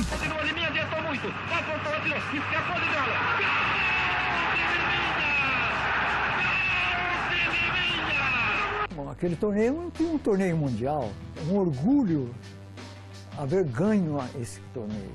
Continua de mim, adiantou muito. Apontou, atirou. Escapou de bola. Bom, aquele torneio não tinha um torneio mundial. É um orgulho haver ganho esse torneio.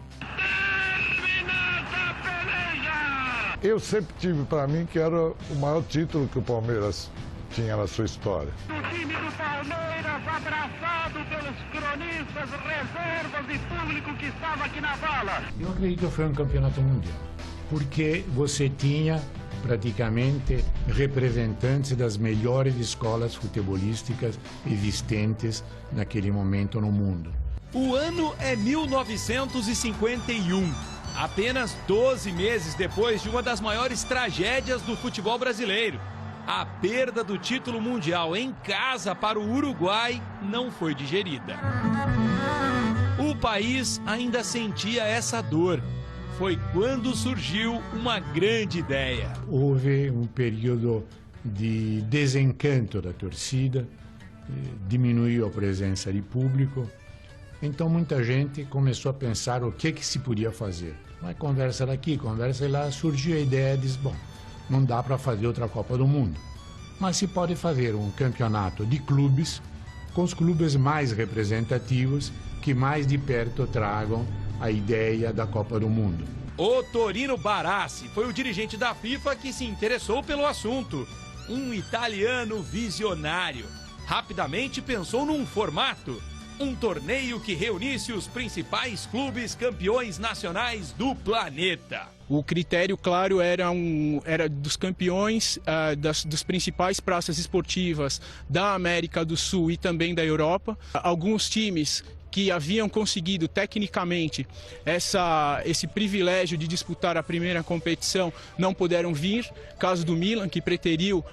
Eu sempre tive para mim que era o maior título que o Palmeiras tinha na sua história. O time do Palmeiras, abraçado pelos cronistas, reservas e público que estava aqui na bala. Eu acredito que foi um campeonato mundial, porque você tinha praticamente representantes das melhores escolas futebolísticas existentes naquele momento no mundo. O ano é 1951. Apenas 12 meses depois de uma das maiores tragédias do futebol brasileiro. A perda do título mundial em casa para o Uruguai não foi digerida. O país ainda sentia essa dor. Foi quando surgiu uma grande ideia. Houve um período de desencanto da torcida, diminuiu a presença de público. Então muita gente começou a pensar o que se podia fazer. Mas conversa daqui, conversa lá, surgiu a ideia de, bom, não dá para fazer outra Copa do Mundo. Mas se pode fazer um campeonato de clubes, com os clubes mais representativos, que mais de perto tragam a ideia da Copa do Mundo. O Torino Barassi foi o dirigente da FIFA que se interessou pelo assunto. Um italiano visionário. Rapidamente pensou num formato. Um torneio que reunisse os principais clubes campeões nacionais do planeta. O critério, claro, era dos campeões dos principais praças esportivas da América do Sul e também da Europa. Alguns times que haviam conseguido tecnicamente esse privilégio de disputar a primeira competição não puderam vir. Caso do Milan, que preteriu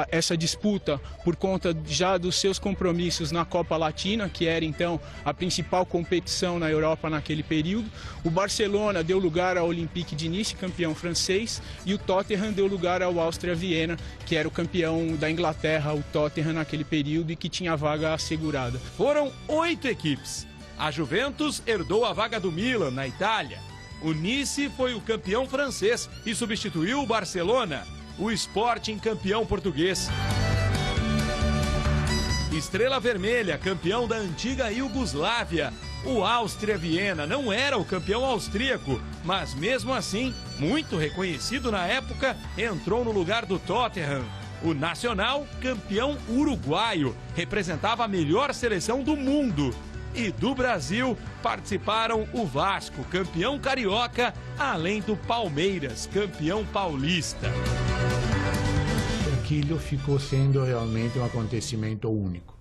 essa disputa por conta já dos seus compromissos na Copa Latina, que era então a principal competição na Europa naquele período. O Barcelona deu lugar ao Olympique de Nice, campeão francês, e o Tottenham deu lugar ao Áustria Viena, que era o campeão da Inglaterra, o Tottenham naquele período e que tinha a vaga assegurada. Foram 8 equipes. A Juventus herdou a vaga do Milan, na Itália. O Nice foi o campeão francês e substituiu o Barcelona, o Sporting campeão português. Estrela Vermelha, campeão da antiga Iugoslávia. O Áustria Viena não era o campeão austríaco, mas mesmo assim, muito reconhecido na época, entrou no lugar do Tottenham. O Nacional, campeão uruguaio, representava a melhor seleção do mundo. E do Brasil participaram o Vasco, campeão carioca, além do Palmeiras, campeão paulista. Aquilo ficou sendo realmente um acontecimento único.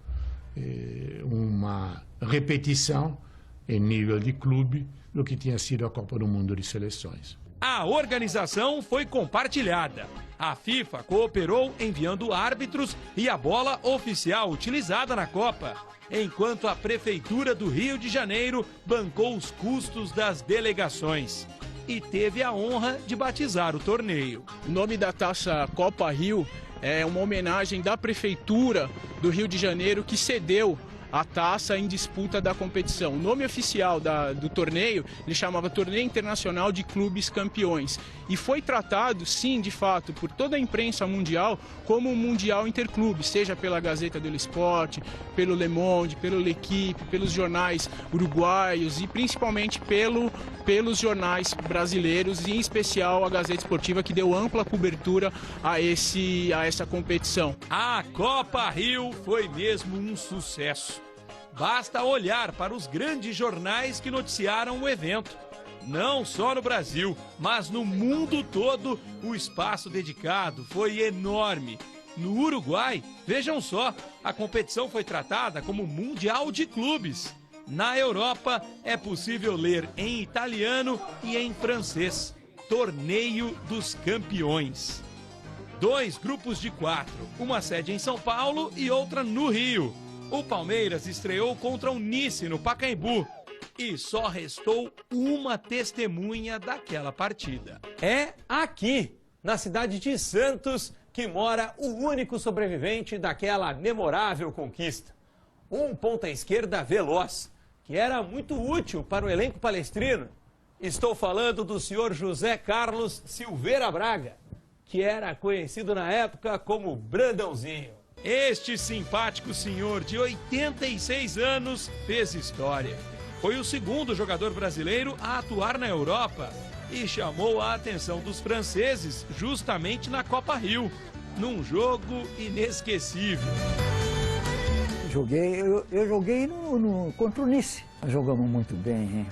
Uma repetição em nível de clube do que tinha sido a Copa do Mundo de Seleções. A organização foi compartilhada. A FIFA cooperou enviando árbitros e a bola oficial utilizada na Copa, enquanto a Prefeitura do Rio de Janeiro bancou os custos das delegações e teve a honra de batizar o torneio. O nome da taça Copa Rio é uma homenagem da Prefeitura do Rio de Janeiro, que cedeu a taça em disputa da competição. O nome oficial do torneio, ele chamava Torneio Internacional de Clubes Campeões. E foi tratado, sim, de fato, por toda a imprensa mundial como um mundial interclube, seja pela Gazeta dello Sport, pelo Le Monde, pelo L'Equipe, pelos jornais uruguaios e principalmente pelos jornais brasileiros, e em especial a Gazeta Esportiva, que deu ampla cobertura a essa competição. A Copa Rio foi mesmo um sucesso. Basta olhar para os grandes jornais que noticiaram o evento. Não só no Brasil, mas no mundo todo, o espaço dedicado foi enorme. No Uruguai, vejam só, a competição foi tratada como Mundial de Clubes. Na Europa, é possível ler em italiano e em francês. Torneio dos Campeões. 2 grupos de 4, uma sede em São Paulo e outra no Rio. O Palmeiras estreou contra o Nice no Pacaembu e só restou uma testemunha daquela partida. É aqui, na cidade de Santos, que mora o único sobrevivente daquela memorável conquista. Um ponta-esquerda veloz, que era muito útil para o elenco palestrino. Estou falando do senhor José Carlos Silveira Braga, que era conhecido na época como Brandãozinho. Este simpático senhor de 86 anos fez história. Foi o segundo jogador brasileiro a atuar na Europa e chamou a atenção dos franceses justamente na Copa Rio, num jogo inesquecível. Eu joguei contra o Nice. Jogamos muito bem, hein?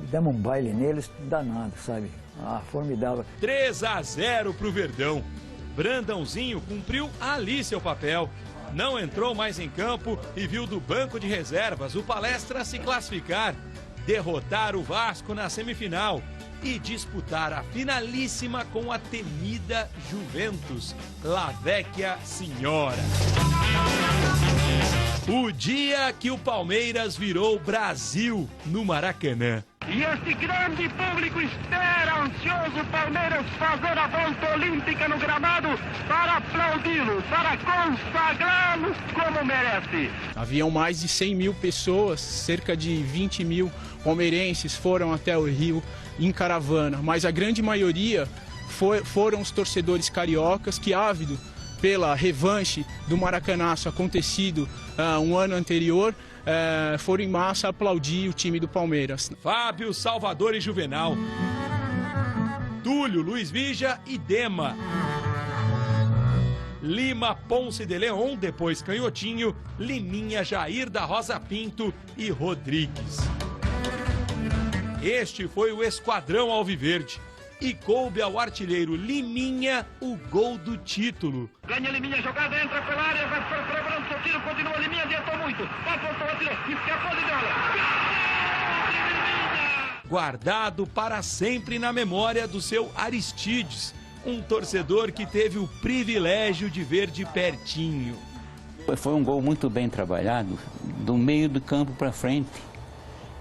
Demos um baile neles danado, sabe? Formidável. 3-0 para o Verdão. Brandãozinho cumpriu ali seu papel. Não entrou mais em campo e viu do banco de reservas o Palestra se classificar, derrotar o Vasco na semifinal e disputar a finalíssima com a temida Juventus, La Vecchia Signora. O dia que o Palmeiras virou Brasil no Maracanã. E este grande público espera ansioso o Palmeiras fazer a volta olímpica no gramado para aplaudi-lo, para consagrá-lo como merece. Haviam mais de 100 mil pessoas, cerca de 20 mil palmeirenses foram até o Rio em caravana, mas a grande maioria foram os torcedores cariocas que, ávido pela revanche do Maracanaço acontecido um ano anterior, foram em massa aplaudir o time do Palmeiras. Fábio, Salvador e Juvenal. Túlio, Luiz Vija e Dema. Lima, Ponce de Leon, depois Canhotinho, Liminha, Jair da Rosa Pinto e Rodrigues. Este foi o esquadrão alviverde. E coube ao artilheiro Liminha o gol do título. Ganha Liminha, jogada, entra pela área, vai preparando seu tiro, continua Liminha, adiantou muito. Apontou o artilheiro, escapou de bola. Guardado para sempre na memória do seu Aristides, um torcedor que teve o privilégio de ver de pertinho. Foi um gol muito bem trabalhado, do meio do campo para frente.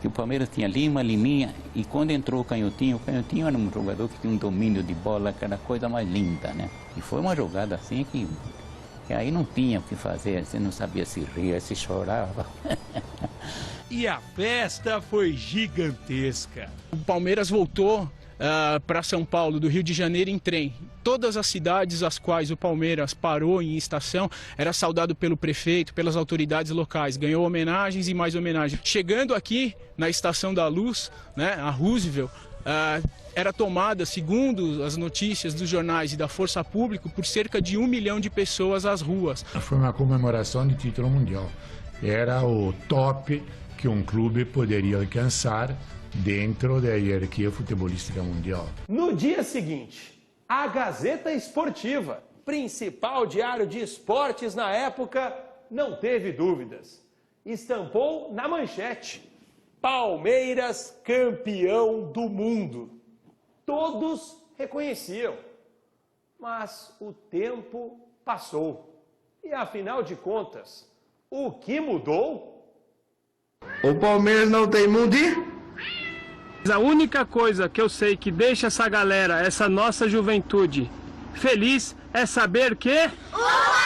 Que o Palmeiras tinha Lima, Liminha, e quando entrou o Canhotinho era um jogador que tinha um domínio de bola, aquela coisa mais linda, né? E foi uma jogada assim que aí não tinha o que fazer, você não sabia se ria, se chorava. E a festa foi gigantesca. O Palmeiras voltou para São Paulo, do Rio de Janeiro, em trem. Todas as cidades às quais o Palmeiras parou em estação, era saudado pelo prefeito, pelas autoridades locais, ganhou homenagens e mais homenagens. Chegando aqui na Estação da Luz, né, a Roosevelt, era tomada, segundo as notícias dos jornais e da Força Pública, por cerca de 1 milhão de pessoas às ruas. Foi uma comemoração de título mundial. Era o top que um clube poderia alcançar dentro da hierarquia futebolística mundial. No dia seguinte, a Gazeta Esportiva, principal diário de esportes na época, não teve dúvidas. Estampou na manchete: Palmeiras campeão do mundo. Todos reconheciam. Mas o tempo passou. E afinal de contas, o que mudou? O Palmeiras não tem mundo? A única coisa que eu sei que deixa essa galera, essa nossa juventude, feliz é saber que... O Palmeiras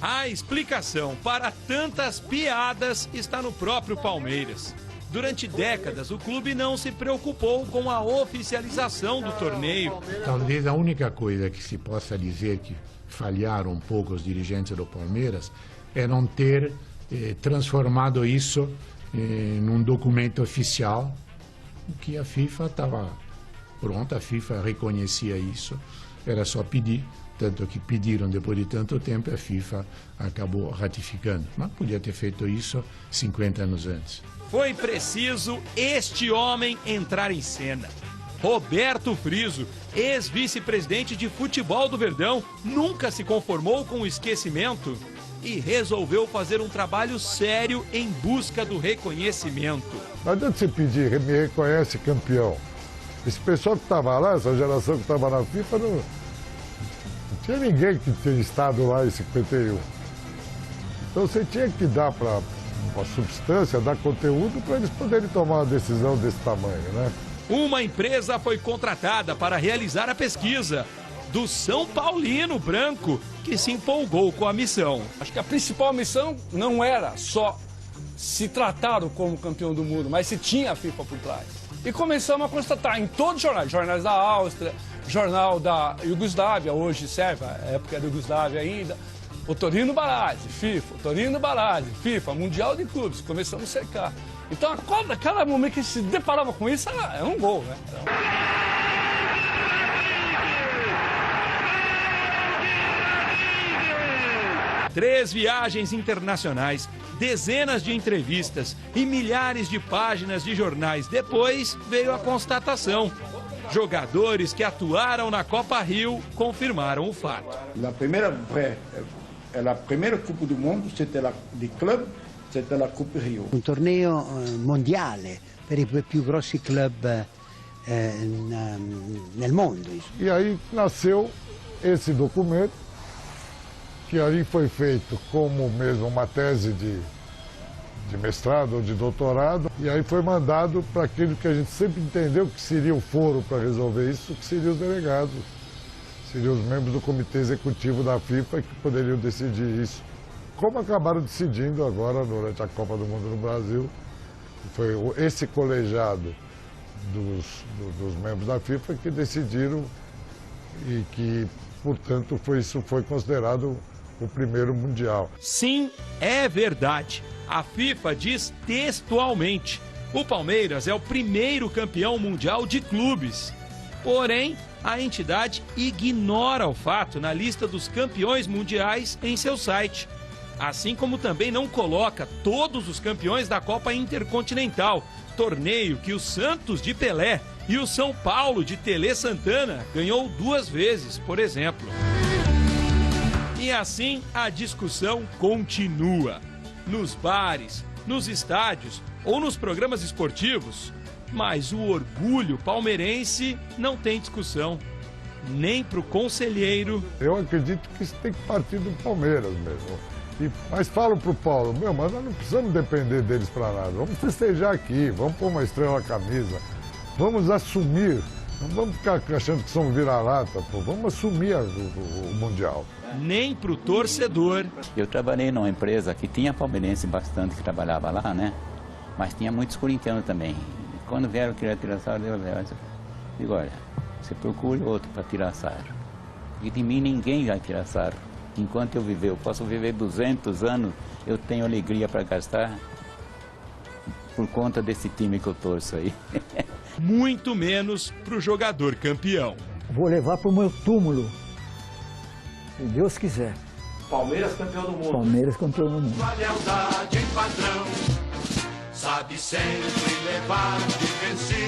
A explicação para tantas piadas está no próprio Palmeiras. Durante décadas, o clube não se preocupou com a oficialização do torneio. Talvez a única coisa que se possa dizer que falharam um pouco os dirigentes do Palmeiras é não ter transformado isso num documento oficial, que a FIFA estava pronta, a FIFA reconhecia isso, era só pedir, tanto que pediram depois de tanto tempo, a FIFA acabou ratificando. Mas podia ter feito isso 50 anos antes. Foi preciso este homem entrar em cena. Roberto Friso, ex-vice-presidente de futebol do Verdão, nunca se conformou com o esquecimento e resolveu fazer um trabalho sério em busca do reconhecimento. Não adianta você pedir, me reconhece campeão. Esse pessoal que estava lá, essa geração que estava na FIFA, não tinha ninguém que tinha estado lá em 51. Então você tinha que dar para uma substância, dar conteúdo para eles poderem tomar uma decisão desse tamanho, né? Uma empresa foi contratada para realizar a pesquisa do São Paulino branco, que se empolgou com a missão. Acho que a principal missão não era só se tratado como campeão do mundo, mas se tinha a FIFA por trás. E começamos a constatar em todos os jornais, jornais da Áustria, jornal da Iugoslávia, hoje serve, a época era Iugoslávia ainda, o Torino Barasi, FIFA, o Torino Barasi, FIFA, Mundial de Clubes, começamos a cercar. Então, cada momento que se deparava com isso, era um gol, né? Três viagens internacionais, dezenas de entrevistas e milhares de páginas de jornais. Depois veio a constatação. Jogadores que atuaram na Copa Rio confirmaram o fato. La primeira Copa do Mundo, c'était la di club, c'était la Copa Rio. Un torneo mondiale per i più grossi club nel mondo. E aí nasceu esse documento, que aí foi feito como mesmo uma tese de mestrado ou de doutorado, e aí foi mandado para aquilo que a gente sempre entendeu que seria o foro para resolver isso, que seriam os delegados, seriam os membros do comitê executivo da FIFA que poderiam decidir isso. Como acabaram decidindo agora durante a Copa do Mundo no Brasil, foi esse colegiado dos membros da FIFA que decidiram e que, portanto, isso foi considerado o primeiro mundial. Sim, é verdade. A FIFA diz textualmente: o Palmeiras é o primeiro campeão mundial de clubes. Porém, a entidade ignora o fato na lista dos campeões mundiais em seu site. Assim como também não coloca todos os campeões da Copa Intercontinental, torneio que o Santos de Pelé e o São Paulo de Tele Santana ganhou 2 vezes, por exemplo. E assim a discussão continua. Nos bares, nos estádios ou nos programas esportivos. Mas o orgulho palmeirense não tem discussão. Nem para o conselheiro. Eu acredito que isso tem que partir do Palmeiras mesmo. Mas falo para o Paulo, mas nós não precisamos depender deles para nada. Vamos festejar aqui, vamos pôr uma estrela na camisa. Vamos assumir. Não vamos ficar achando que somos vira-lata, pô. Vamos assumir o Mundial. Nem pro torcedor. Eu trabalhei numa empresa que tinha palmeirense bastante que trabalhava lá, né? Mas tinha muitos corintianos também. E quando vieram querer tirar sarro, eu digo, olha, você procure outro para tirar sarro. E de mim ninguém vai tirar sarro. Enquanto eu viver, eu posso viver 200 anos, eu tenho alegria para gastar por conta desse time que eu torço aí. Muito menos pro jogador campeão. Vou levar pro meu túmulo, se Deus quiser. Palmeiras campeão do mundo. Palmeiras campeão do mundo. Sua lealdade padrão, sabe sempre levar de vencido.